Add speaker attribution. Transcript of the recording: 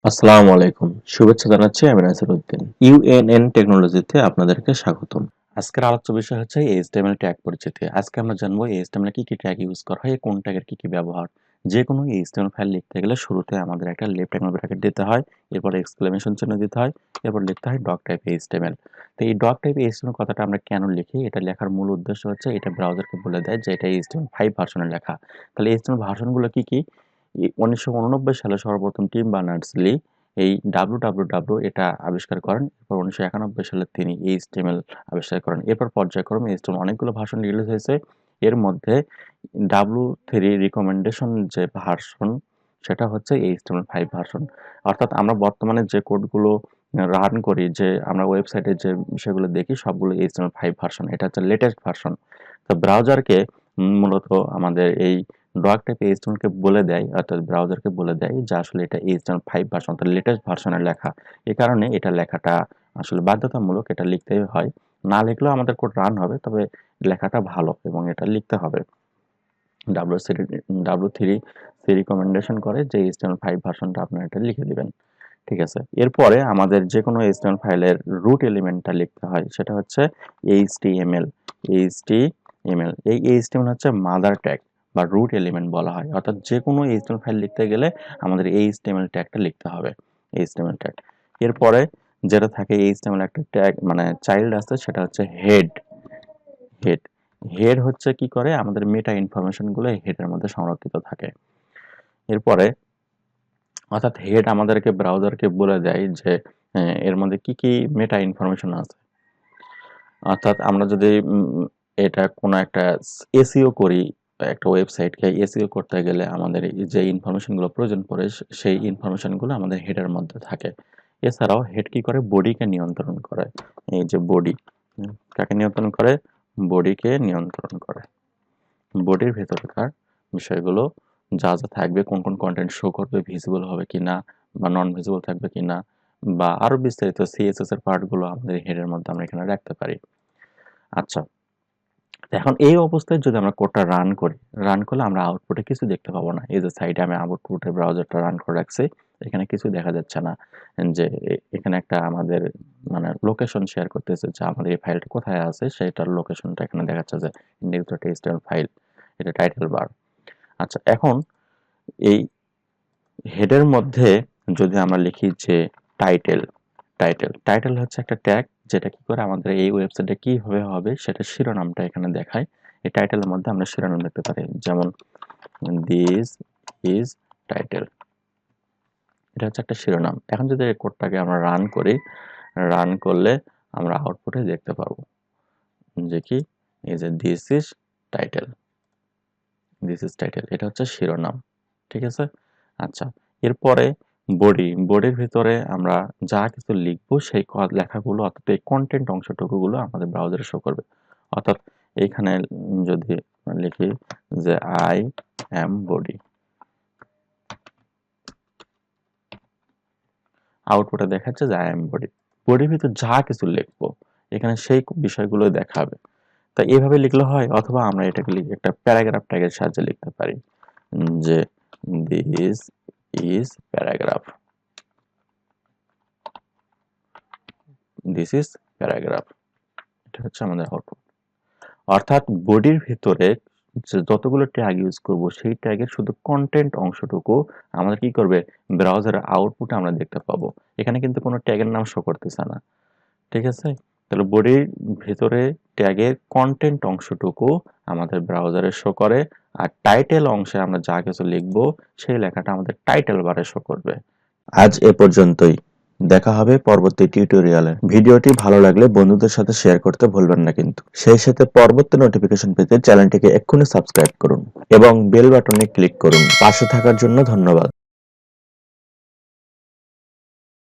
Speaker 1: আসসালামু আলাইকুম। শুভেচ্ছা জানাচ্ছি আমি নাসিরউদ্দিন। ইউএনএন টেকনোলজিতে আপনাদেরকে স্বাগতম। আজকের আলোচ্য বিষয় হচ্ছে HTML ট্যাগ পরিচিতি। আজকে আমরা জানবো HTML কি ট্যাগ ইউজ করা হয়, কোন ট্যাগের কি ব্যবহার। যেকোনো HTML ফাইল লিখতে গেলে শুরুতে আমাদের একটা লেফট অ্যাঙ্গেল ব্র্যাকেট দিতে হয়, এরপর এক্সক্লেমেশন চিহ্ন দিতে হয়, এরপর লিখতে হয় ডক টাইপ HTML। তো এই ডক টাইপ HTML কথাটা আমরা কেন লিখি? এটা লেখার মূল উদ্দেশ্য হচ্ছে এটা ব্রাউজারকে বলে দেয় যে এটা HTML5 ভার্সনের লেখা। তাহলে HTML ভার্সনগুলো কি? 1989 সালে সর্বপ্রথম টিম বার্নার্স-লি এই www এটা আবিষ্কার করেন। এরপর 1991 সালে তিনি HTML আবিষ্কার করেন। এরপর পর্যায়ক্রমে HTML অনেকগুলো ভার্সন রিলিজ হয়েছে। এর মধ্যে W3 রিকমেন্ডেশন যে ভার্সন সেটা হচ্ছে HTML5 ভার্সন। অর্থাৎ আমরা বর্তমানে যে কোডগুলো রান করি, যে আমরা ওয়েবসাইটে যে বিষয়গুলো দেখি সবগুলো HTML5 ভার্সন। এটা হচ্ছে লেটেস্ট ভার্সন। তো ব্রাউজারকে মূলত আমাদের এই ডক টাইপ HTML কে বলে দেয়, অর্থাৎ ব্রাউজারকে বলে দেয় যে আসলে এটা HTML5 ভার্সন, অর্থাৎ লেটেস্ট ভার্সনের লেখা। এই কারণে এটা লেখাটা আসলে বাধ্যতামূলক, এটা লিখতেই হয়। না লিখলেও আমাদের কোড রান হবে, তবে লেখাটা ভালো এবং এটা লিখতে হবে। W3 রিকমেন্ডেশন করে যে HTML5 ভার্সনটা আপনারা এটা লিখে দিবেন। ঠিক আছে। এরপরে আমাদের যে কোনো HTML ফাইলের রুট এলিমেন্টটা লিখতে হয়, সেটা হচ্ছে HTML। এই HTML হচ্ছে মাদার ট্যাগ বা রুট এলিমেন্ট বলা হয়। অর্থাৎ যে কোনো HTML ফাইল লিখতে গেলে আমাদের HTML ট্যাগটা লিখতে হবে। HTML tag. এরপরে যেটা থাকে HTML একটা ট্যাগ মানে চাইল্ড আছে, সেটা হচ্ছে হেড। হেড হেড হচ্ছে কি করে, আমাদের মেটা ইনফরমেশন গুলো হেডের মধ্যে সংরক্ষিত থাকে। এরপরে অর্থাৎ হেড আমাদেরকে ব্রাউজারকে বলে দেয় যে এর মধ্যে কি মেটা ইনফরমেশন আছে। অর্থাৎ আমরা যদি এটা কোনো একটা এসইও করি, একটা ওয়েবসাইটকে এসইও করতে গেলে আমাদের যে ইনফরমেশনগুলো প্রয়োজন পড়ে সেই ইনফরমেশনগুলো আমাদের হেডের মধ্যে থাকে। এছাড়াও হেড কি করে, বডিকে নিয়ন্ত্রণ করে। এই যে বডি কাকে নিয়ন্ত্রণ করে, বডিকে নিয়ন্ত্রণ করে। বডির ভেতরকার বিষয়গুলো যা থাকবে, কোন কন্টেন্ট শো করবে, ভিজিবল হবে কিনা বা নন ভিজিবল থাকবে কিনা, বা আরো বিস্তারিত সিএসএস এর পার্টগুলো আমাদের হেডের মধ্যে আমরা এখানে রাখতে পারি। আচ্ছা, এখন এই অবস্থায় যদি আমরা কোডটা রান করলে আমরা আউটপুটে কিছু দেখতে পাবো না। এই যে সাইডে আমি আউটপুটের ব্রাউজারটা রান করে রাখছি, এখানে কিছু দেখা যাচ্ছে না। যে এখানে একটা আমাদের মানে লোকেশন শেয়ার করতেছে যে আমাদের এই ফাইলটা কোথায় আছে, সেটার লোকেশনটা এখানে দেখাচ্ছে যে index.html ফাইল, এটা টাইটেল বার। আচ্ছা, এখন এই হেডের মধ্যে যদি আমরা লিখি যে টাইটেল হচ্ছে একটা ট্যাগ, যেটা কি করে আমাদের এই ওয়েবসাইটে কিভাবে হবে সেটা শিরোনামটা এখানে দেখায়। এই টাইটেলের মধ্যে আমরা শিরোনাম লিখতে পারি, যেমন দিস ইজ টাইটেল। এটা হচ্ছে একটা শিরোনাম। এখন যদি এই কোডটাকে আমরা রান করলে আমরা আউটপুটে দেখতে পারবো যে কি, এই যে দিস ইজ টাইটেল। এটা হচ্ছে শিরোনাম। ঠিক আছে। আচ্ছা, এরপরে বডির ভিতরে আমরা যা কিছু লিখবো সেই লেখাগুলো, অর্থাৎ এই কন্টেন্ট অংশটুকুগুলো আমাদের ব্রাউজারে শো করবে। অর্থাৎ এইখানে যদি লিখি যে আই অ্যাম বডি, আউটপুটে দেখাচ্ছে যে আই অ্যাম বডি। বডির ভিতর যা কিছু লিখবো এখানে সেই বিষয়গুলো দেখাবে। তা এইভাবে লিখলে হয়, অথবা আমরা এটাকে লিখে একটা প্যারাগ্রাফ ট্যাগের সাহায্যে লিখতে পারি যে this is paragraph. This is paragraph. এটা হচ্ছে আমাদের আউটপুট। অর্থাৎ বডির ভিতরে যতগুলো ট্যাগ ইউজ করব সেই ট্যাগের শুধু কন্টেন্ট অংশটুকু আমাদের কি করবে, ব্রাউজারের আউটপুটে আমরা দেখতে পাবো। এখানে কিন্তু কোনো ট্যাগের নাম শো করতেছে না। ঠিক আছে। তাহলে বডির ভিতরে ট্যাগের কন্টেন্ট অংশটুকু আমাদের ব্রাউজারে শো করে, আর টাইটেল অংশে আমরা যা কিছু লিখবো সেই লেখাটা আমাদের টাইটেল বারে শো করবে। আজ এ পর্যন্তই। দেখা হবে পরবর্তী টিউটোরিয়ালে। ভিডিওটি ভালো লাগলে বন্ধুদের সাথে শেয়ার করতে ভুলবেন না কিন্তু। সেই সাথে পরবর্তী নোটিফিকেশন পেতে চ্যানেলটিকে এক্ষুনি সাবস্ক্রাইব করুন এবং বেল বাটনে ক্লিক করুন। পাশে থাকার জন্য ধন্যবাদ।